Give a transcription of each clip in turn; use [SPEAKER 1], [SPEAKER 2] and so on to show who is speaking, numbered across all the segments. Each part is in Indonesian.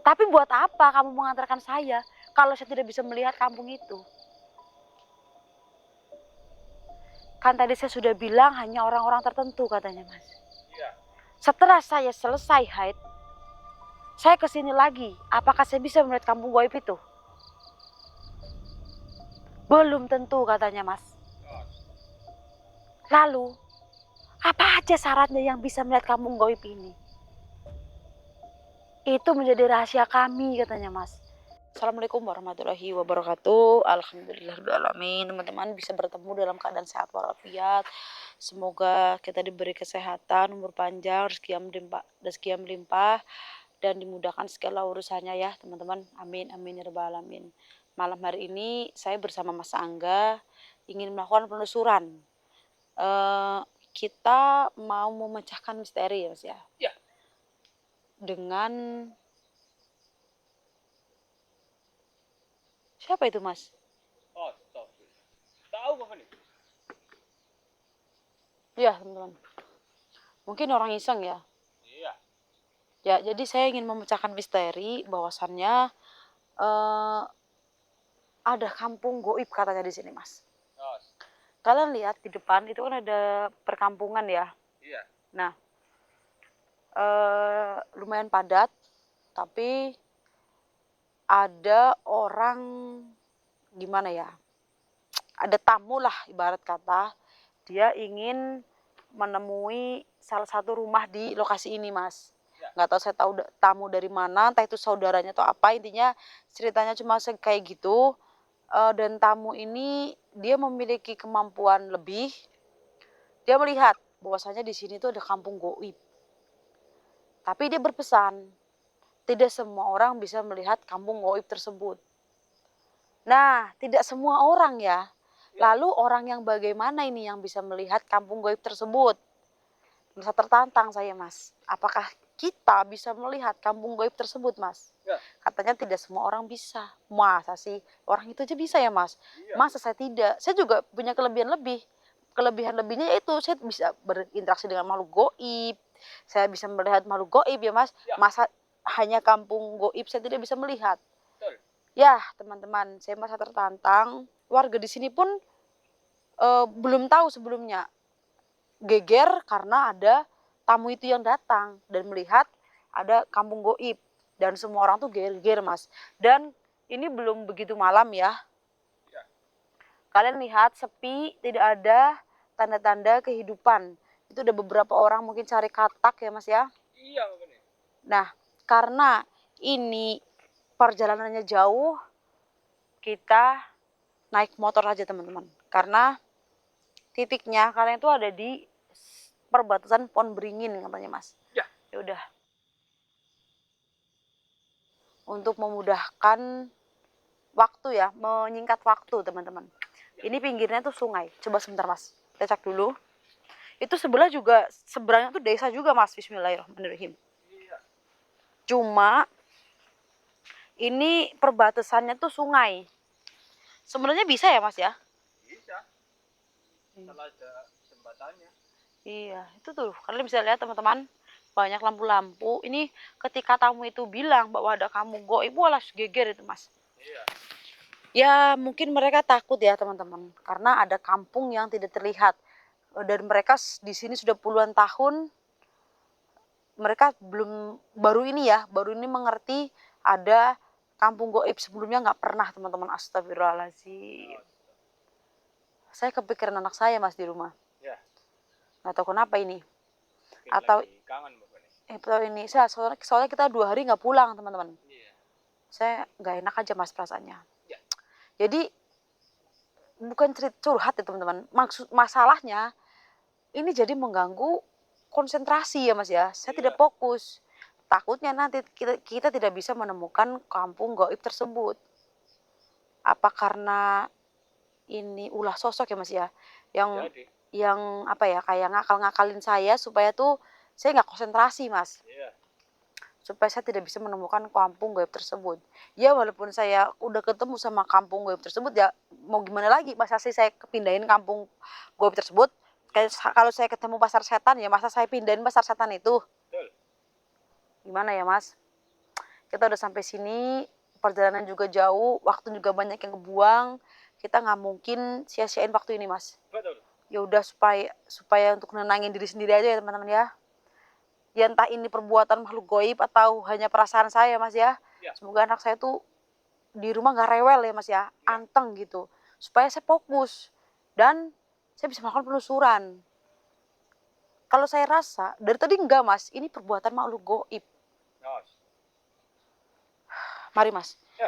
[SPEAKER 1] Tapi buat apa kamu mengantarkan saya kalau saya tidak bisa melihat kampung itu? Kan tadi saya sudah bilang hanya orang-orang tertentu katanya Mas.
[SPEAKER 2] Iya.
[SPEAKER 1] Setelah saya selesai haid, saya kesini lagi. Apakah saya bisa melihat kampung goib itu? Belum tentu katanya Mas. Lalu, apa aja syaratnya yang bisa melihat kampung goib ini? Itu menjadi rahasia kami katanya Mas. Assalamualaikum warahmatullahi wabarakatuh. Alhamdulillahirrahmanirrahim. Teman-teman bisa bertemu dalam keadaan sehat walafiat. Semoga kita diberi kesehatan, umur panjang, rezeki yang melimpah dan dimudahkan segala urusannya ya teman-teman. Amin amin ya rabbal alamin. Malam hari ini saya bersama Mas Angga ingin melakukan penelusuran. Kita mau memecahkan misteri ya Mas ya.
[SPEAKER 2] Ya.
[SPEAKER 1] Dengan siapa itu Mas?
[SPEAKER 2] Oh, stop. Tahu apa nih?
[SPEAKER 1] Ya teman-teman. Mungkin orang iseng ya.
[SPEAKER 2] Iya.
[SPEAKER 1] Ya, jadi saya ingin memecahkan misteri bahwasannya ada kampung goib katanya di sini, Mas.
[SPEAKER 2] Oh.
[SPEAKER 1] Kalian lihat di depan itu kan ada perkampungan ya.
[SPEAKER 2] Iya.
[SPEAKER 1] Nah, lumayan padat, tapi ada orang gimana ya? Ada tamu lah ibarat kata. Dia ingin menemui salah satu rumah di lokasi ini, Mas. Nggak tahu saya tahu tamu dari mana, entah itu saudaranya atau apa, intinya ceritanya cuma kayak gitu. Dan tamu ini dia memiliki kemampuan lebih. Dia melihat bahwasanya di sini tuh ada kampung goib. Tapi dia berpesan, tidak semua orang bisa melihat kampung goib tersebut. Nah, tidak semua orang ya. Lalu orang yang bagaimana ini yang bisa melihat kampung goib tersebut? Merasa tertantang saya, Mas. Apakah kita bisa melihat kampung goib tersebut, Mas?
[SPEAKER 2] Ya.
[SPEAKER 1] Katanya tidak semua orang bisa. Masa sih? Orang itu aja bisa ya, Mas?
[SPEAKER 2] Iya.
[SPEAKER 1] Masa saya tidak? Saya juga punya kelebihan lebih. Kelebihan lebihnya itu saya bisa berinteraksi dengan makhluk goib. Saya bisa melihat makhluk goib ya, Mas.
[SPEAKER 2] Ya.
[SPEAKER 1] Masa hanya kampung goib saya tidak bisa melihat?
[SPEAKER 2] Betul.
[SPEAKER 1] Ya, teman-teman, saya merasa tertantang. Warga di sini pun belum tahu sebelumnya. Geger karena ada tamu itu yang datang dan melihat ada kampung goib. Dan semua orang tuh geger, Mas. Dan ini belum begitu malam ya.
[SPEAKER 2] Ya.
[SPEAKER 1] Kalian lihat sepi, tidak ada tanda-tanda kehidupan. Itu udah beberapa orang mungkin cari katak ya, Mas ya.
[SPEAKER 2] Iya, benar.
[SPEAKER 1] Nah, karena ini perjalanannya jauh, kita naik motor aja teman-teman. Karena titiknya kalian itu ada di perbatasan Pohon Beringin katanya Mas.
[SPEAKER 2] Ya.
[SPEAKER 1] Ya udah. Untuk memudahkan waktu ya, menyingkat waktu teman-teman.
[SPEAKER 2] Ya.
[SPEAKER 1] Ini pinggirnya tuh sungai. Coba sebentar Mas, kita cek dulu. Itu sebelah juga, seberangnya tuh desa juga Mas. Bismillahirrahmanirrahim.
[SPEAKER 2] Iya.
[SPEAKER 1] Cuma ini perbatasannya tuh sungai. Sebenarnya bisa ya Mas ya?
[SPEAKER 2] Bisa. Kalau ada jembatannya.
[SPEAKER 1] Iya, itu tuh kalian bisa lihat teman-teman, banyak lampu-lampu. Ini ketika tamu itu bilang bahwa ada kampung goib, walah geger itu Mas.
[SPEAKER 2] Iya.
[SPEAKER 1] Ya mungkin mereka takut ya teman-teman, karena ada kampung yang tidak terlihat. Dan mereka di sini sudah puluhan tahun, mereka baru ini mengerti ada kampung goib. Sebelumnya nggak pernah teman-teman, astagfirullahaladzim. Saya kepikiran anak saya Mas di rumah.
[SPEAKER 2] Ya.
[SPEAKER 1] Nggak tahu kenapa ini.
[SPEAKER 2] Mungkin
[SPEAKER 1] Atau
[SPEAKER 2] lagi kangen Bapak nih.
[SPEAKER 1] betul ini, soalnya kita 2 hari nggak pulang teman-teman.
[SPEAKER 2] Iya.
[SPEAKER 1] Saya nggak enak aja Mas perasaannya.
[SPEAKER 2] Ya.
[SPEAKER 1] Jadi bukan cerita curhat ya teman-teman. Masalahnya ini jadi mengganggu konsentrasi ya Mas ya. Saya tidak fokus. Takutnya nanti kita tidak bisa menemukan kampung goib tersebut. Apa karena ini ulah sosok ya Mas ya,
[SPEAKER 2] Jadi.
[SPEAKER 1] yang apa ya, kayak ngakal-ngakalin saya supaya tuh saya nggak konsentrasi Mas.
[SPEAKER 2] Iya.
[SPEAKER 1] Supaya saya tidak bisa menemukan kampung goib tersebut. Ya walaupun saya udah ketemu sama kampung goib tersebut, ya mau gimana lagi, masa sih saya pindahin kampung goib tersebut. Kayak kalau saya ketemu pasar setan, ya masa saya pindahin pasar setan itu.
[SPEAKER 2] Betul.
[SPEAKER 1] Gimana ya Mas? kita udah sampai sini, perjalanan juga jauh, waktu juga banyak yang kebuang. Kita nggak mungkin sia-siain waktu ini, Mas.
[SPEAKER 2] Betul.
[SPEAKER 1] Ya udah supaya untuk nenangin diri sendiri aja ya teman-teman ya. Ya entah ini perbuatan makhluk goib atau hanya perasaan saya, Mas ya.
[SPEAKER 2] Ya.
[SPEAKER 1] Semoga anak saya tuh di rumah nggak rewel ya, Mas ya, anteng gitu. Supaya saya fokus dan saya bisa melakukan penelusuran. Kalau saya rasa dari tadi enggak, Mas, ini perbuatan makhluk goib.
[SPEAKER 2] Nos.
[SPEAKER 1] Mari, Mas.
[SPEAKER 2] Ya.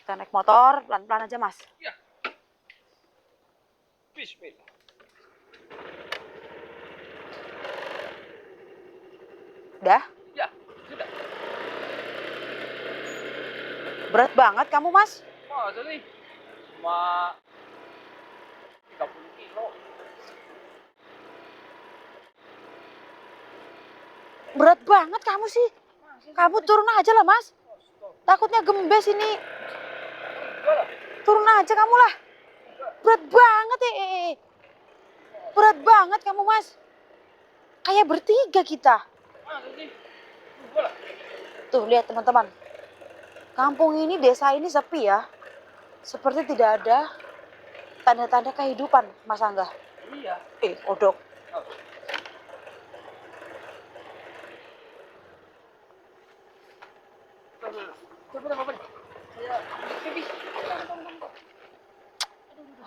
[SPEAKER 1] Kita naik motor pelan-pelan aja, Mas.
[SPEAKER 2] Ya. Bismillah.
[SPEAKER 1] Udah?
[SPEAKER 2] Ya, sudah.
[SPEAKER 1] Berat banget kamu, Mas.
[SPEAKER 2] Masa sih? Cuma 30 kilo.
[SPEAKER 1] Berat banget kamu sih. Kamu turun aja lah, Mas. Takutnya gembes ini.
[SPEAKER 2] Enggak lah.
[SPEAKER 1] Turun aja kamu lah. Berat banget ya. Berat banget kamu, Mas. Kayak bertiga kita.
[SPEAKER 2] Masa sih? Enggak lah.
[SPEAKER 1] Tuh, lihat teman-teman. Kampung ini, desa ini sepi ya. Seperti tidak ada tanda-tanda kehidupan, Mas Angga.
[SPEAKER 2] Iya.
[SPEAKER 1] Kodok.
[SPEAKER 2] Oh. Coba apa nih? Saya pipis.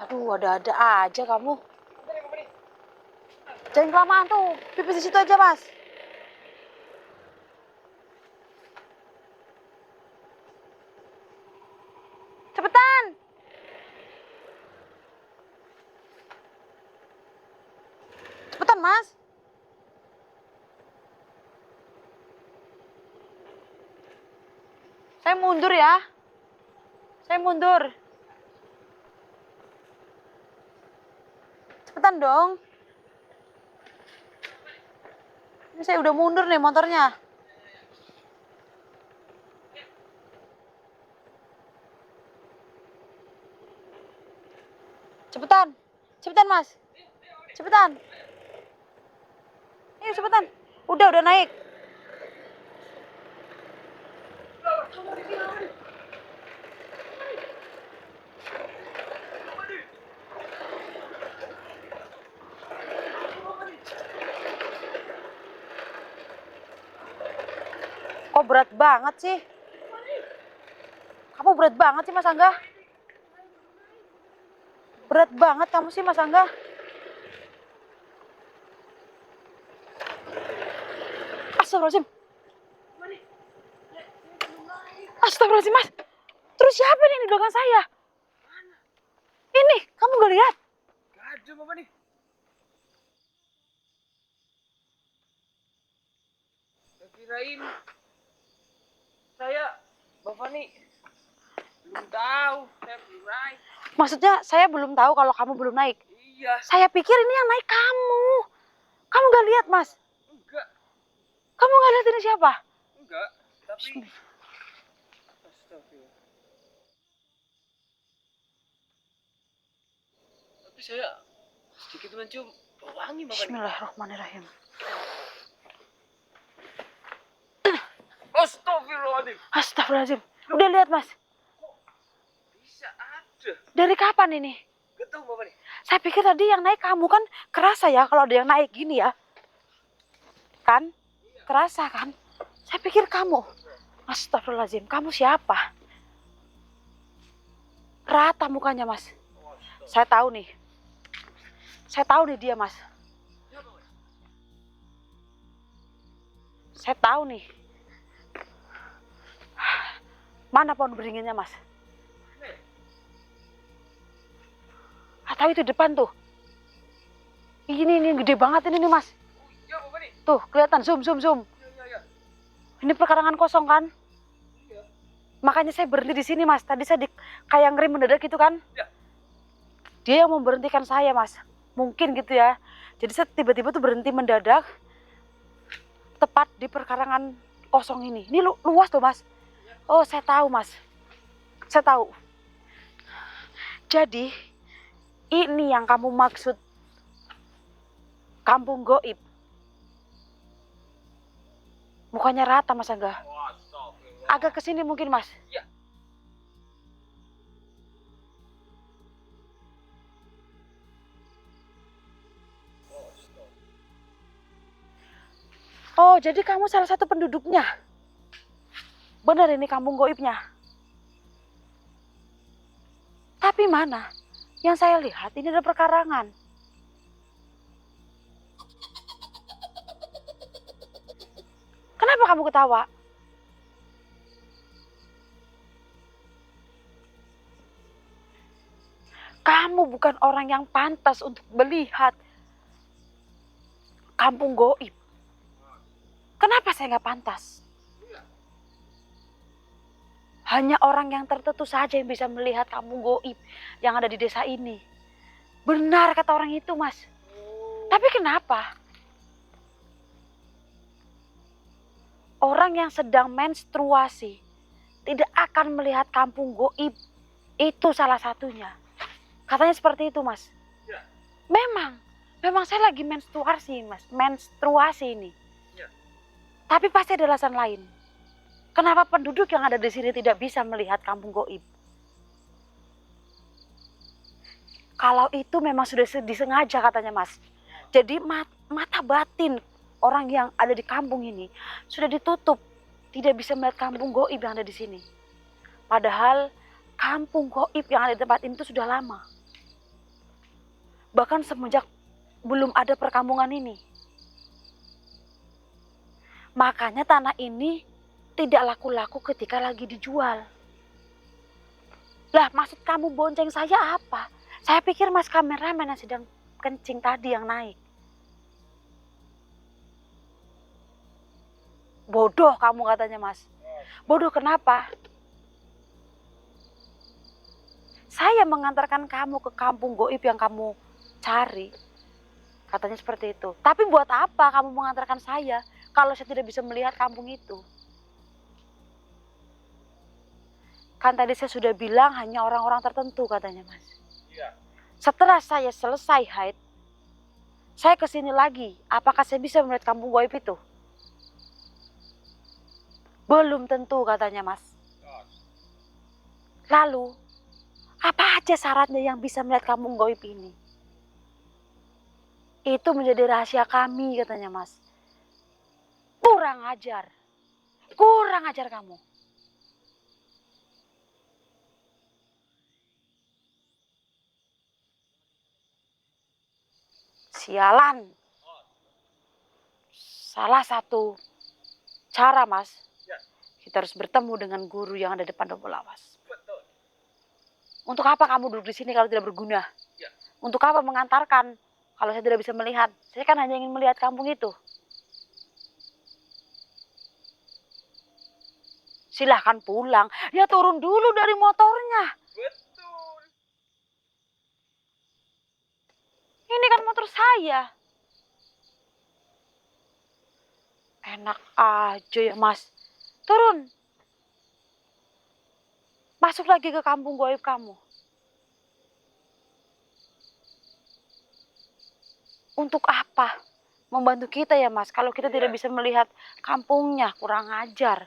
[SPEAKER 1] Aduh, ada-ada aja kamu. Jangan kelamaan tuh, pipis di situ aja, Mas. Cepetan. Cepetan, Mas. Saya mundur ya. Saya mundur. Cepetan dong. Ini saya udah mundur nih motornya. Cepetan. Cepetan, Mas. Cepetan. Ayo cepetan. Udah naik. Kok berat banget sih? Kamu berat banget sih, Mas Angga. Berat banget kamu sih, Mas Angga. Astagfirullahaladzim. Astagfirullahaladzim, Mas. Terus siapa nih di belakang saya? Ini, kamu gak lihat?
[SPEAKER 2] Gak ada, Bapak nih. Saya kirain Bapak nih belum tahu, saya belum naik.
[SPEAKER 1] Maksudnya saya belum tahu kalau kamu belum naik.
[SPEAKER 2] Iya.
[SPEAKER 1] Saya pikir ini yang naik kamu. Kamu gak lihat, Mas?
[SPEAKER 2] Enggak.
[SPEAKER 1] Kamu gak lihat ini siapa?
[SPEAKER 2] Enggak, tapi astagfirullah. Tapi saya sedikit mencium bau wangi, Bapak.
[SPEAKER 1] Bismillahirrahmanirrahim.
[SPEAKER 2] Astagfirullahaladzim.
[SPEAKER 1] Astagfirullahaladzim. Udah lihat, Mas?
[SPEAKER 2] Bisa ada.
[SPEAKER 1] Dari kapan ini?
[SPEAKER 2] Gak tahu, Bapak nih.
[SPEAKER 1] Saya pikir tadi yang naik kamu, kan kerasa ya kalau ada yang naik gini ya. Kan? Kerasa kan? Saya pikir kamu. Astagfirullahaladzim, kamu siapa? Rata mukanya, Mas. Saya tahu nih. Saya tahu nih dia, Mas. Saya tahu nih. Mana pohon beringinnya, Mas? Atau itu depan tuh. Ini gede banget ini nih, Mas.
[SPEAKER 2] Iya, Bapak nih.
[SPEAKER 1] Tuh, kelihatan, zoom.
[SPEAKER 2] Iya.
[SPEAKER 1] Ini perkarangan kosong kan?
[SPEAKER 2] Iya.
[SPEAKER 1] Makanya saya berhenti di sini, Mas. Tadi saya kayak ngerim mendadak gitu kan?
[SPEAKER 2] Iya.
[SPEAKER 1] Dia yang memberhentikan saya, Mas. Mungkin gitu ya. Jadi saya tiba-tiba tuh berhenti mendadak. Tepat di perkarangan kosong ini. Ini luas tuh, Mas. Oh, saya tahu, Mas. Saya tahu. Jadi, ini yang kamu maksud kampung goib. Mukanya rata Mas Angga.
[SPEAKER 2] Astagfirullah.
[SPEAKER 1] Agak kesini mungkin Mas.
[SPEAKER 2] Ya.
[SPEAKER 1] Oh, jadi kamu salah satu penduduknya. Benar ini kampung goibnya. Tapi mana? Yang saya lihat ini ada perkarangan. Kenapa kamu ketawa? Kamu bukan orang yang pantas untuk melihat kampung goib. Kenapa saya nggak pantas? Hanya orang yang tertentu saja yang bisa melihat kampung goib yang ada di desa ini. Benar kata orang itu, Mas. Tapi kenapa? Orang yang sedang menstruasi tidak akan melihat kampung goib. Itu salah satunya. Katanya seperti itu, Mas.
[SPEAKER 2] Ya.
[SPEAKER 1] Memang saya lagi menstruasi, Mas. Menstruasi ini.
[SPEAKER 2] Ya.
[SPEAKER 1] Tapi pasti ada alasan lain. Kenapa penduduk yang ada di sini tidak bisa melihat kampung goib? Kalau itu memang sudah disengaja katanya, Mas. Jadi mata batin orang yang ada di kampung ini sudah ditutup. Tidak bisa melihat kampung goib yang ada di sini. Padahal kampung goib yang ada di tempat ini itu sudah lama. Bahkan semenjak belum ada perkampungan ini. Makanya tanah ini tidak laku-laku ketika lagi dijual. Lah, maksud kamu bonceng saya apa? Saya pikir Mas kameramen yang sedang kencing tadi yang naik. Bodoh kamu katanya, Mas. Bodoh kenapa? Saya mengantarkan kamu ke kampung goib yang kamu cari. Katanya seperti itu. Tapi buat apa kamu mengantarkan saya kalau saya tidak bisa melihat kampung itu? Kan tadi saya sudah bilang hanya orang-orang tertentu katanya, Mas.
[SPEAKER 2] Iya.
[SPEAKER 1] Setelah saya selesai haid, saya kesini lagi. Apakah saya bisa melihat kampung goib itu? Belum tentu katanya, Mas. Lalu, apa aja syaratnya yang bisa melihat kampung goib ini? Itu menjadi rahasia kami katanya, Mas. Kurang ajar. Kurang ajar kamu. Sialan. Salah satu cara, Mas.
[SPEAKER 2] Ya.
[SPEAKER 1] Kita harus bertemu dengan guru yang ada di depan Dobo Lawas.
[SPEAKER 2] Betul.
[SPEAKER 1] Untuk apa kamu duduk di sini kalau tidak berguna?
[SPEAKER 2] Ya.
[SPEAKER 1] Untuk apa mengantarkan kalau saya tidak bisa melihat? Saya kan hanya ingin melihat kampung itu. Silahkan pulang. Ya turun dulu dari motornya.
[SPEAKER 2] Betul.
[SPEAKER 1] Ini kan motor saya. Enak aja ya, Mas. Turun. Masuk lagi ke kampung goib kamu. Untuk apa? Membantu kita ya, Mas. Kalau kita tidak bisa melihat kampungnya, kurang ajar.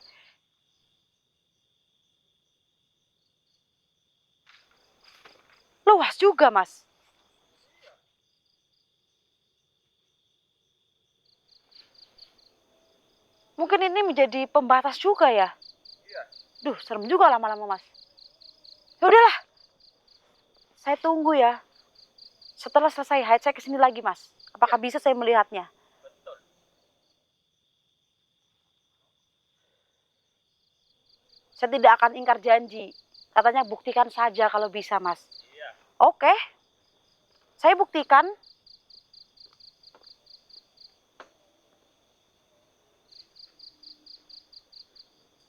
[SPEAKER 1] Luas juga, Mas. Mungkin ini menjadi pembatas juga ya.
[SPEAKER 2] Iya.
[SPEAKER 1] Duh, serem juga lama-lama, Mas. Ya udahlah. Saya tunggu ya. Setelah selesai haid, saya kesini lagi, Mas. Apakah bisa saya melihatnya?
[SPEAKER 2] Betul.
[SPEAKER 1] Saya tidak akan ingkar janji. Katanya buktikan saja kalau bisa, Mas.
[SPEAKER 2] Iya.
[SPEAKER 1] Oke. Saya buktikan.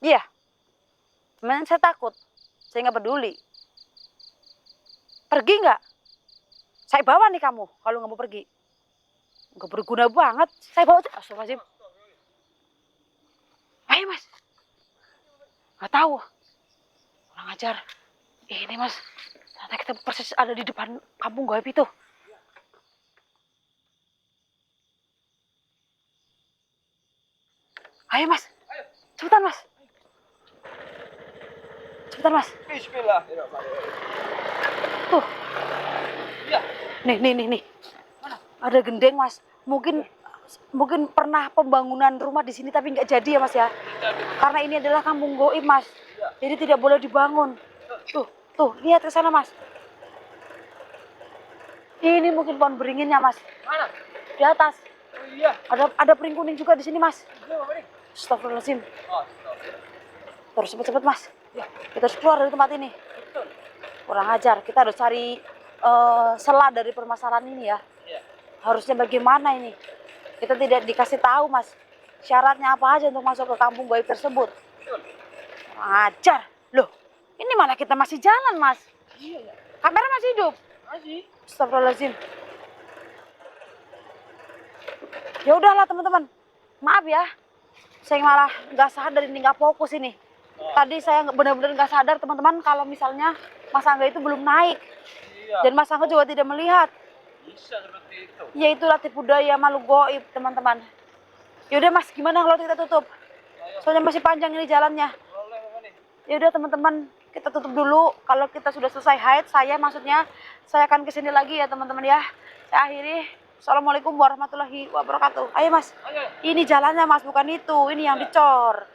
[SPEAKER 1] Iya. Cuman saya takut. Saya nggak peduli. Pergi nggak? Saya bawa nih kamu kalau nggak mau pergi. Nggak berguna banget. Saya bawa. Astagfirullahaladzim. Ayo, Mas. Nggak tahu. Kurang ajar. Ini, Mas. Ternyata kita persis ada di depan kampung gaib itu. Ayo mas,
[SPEAKER 2] Ayo.
[SPEAKER 1] cepetan mas. Cepetan mas.
[SPEAKER 2] Bismillahirrahmanirrahim.
[SPEAKER 1] Tuh,
[SPEAKER 2] Iya.
[SPEAKER 1] nih.
[SPEAKER 2] Mana?
[SPEAKER 1] Ada gendeng mas. Mungkin pernah pembangunan rumah di sini tapi nggak jadi ya mas ya. Karena ini adalah kampung gaib mas. Jadi tidak boleh dibangun. Tuh, lihat ke sana mas. Ini mungkin pohon beringinnya mas.
[SPEAKER 2] Mana?
[SPEAKER 1] Di atas.
[SPEAKER 2] Oh iya.
[SPEAKER 1] Ada pering kuning juga di sini mas.
[SPEAKER 2] Iya, Pak Bani.
[SPEAKER 1] Astagfirullahaladzim.
[SPEAKER 2] Oh, stop.
[SPEAKER 1] Terus cepet-cepet mas.
[SPEAKER 2] Ya,
[SPEAKER 1] Kita harus keluar dari tempat ini.
[SPEAKER 2] betul.
[SPEAKER 1] Kurang ajar. Kita harus cari sela dari permasalahan ini ya.
[SPEAKER 2] Iya.
[SPEAKER 1] Harusnya bagaimana ini? Kita tidak dikasih tahu mas. Syaratnya apa aja untuk masuk ke kampung gaib tersebut.
[SPEAKER 2] Betul.
[SPEAKER 1] Kurang ajar. Loh, ini malah kita masih jalan mas.
[SPEAKER 2] Iya, ya.
[SPEAKER 1] Kamera masih hidup.
[SPEAKER 2] Masih.
[SPEAKER 1] Astagfirullahaladzim. Ya udahlah teman-teman. Maaf ya. Saya malah nggak sadar ini, nggak fokus ini. Tadi saya benar-benar nggak sadar teman-teman kalau misalnya Mas Angga itu belum naik.
[SPEAKER 2] Iya.
[SPEAKER 1] Dan Mas Angga juga tidak melihat.
[SPEAKER 2] Bisa seperti itu.
[SPEAKER 1] Yaitu latih budaya makhluk gaib teman-teman. Yaudah mas, gimana kalau kita tutup?
[SPEAKER 2] Ayo.
[SPEAKER 1] Soalnya masih panjang ini jalannya.
[SPEAKER 2] Boleh, Pak Bani.
[SPEAKER 1] Yaudah teman-teman, kita tutup dulu. Kalau kita sudah selesai haid, saya akan kesini lagi ya teman-teman ya. Saya akhiri. Assalamualaikum warahmatullahi wabarakatuh. Ayo mas,
[SPEAKER 2] Ayo.
[SPEAKER 1] ini jalannya mas, bukan itu. Ini yang dicor.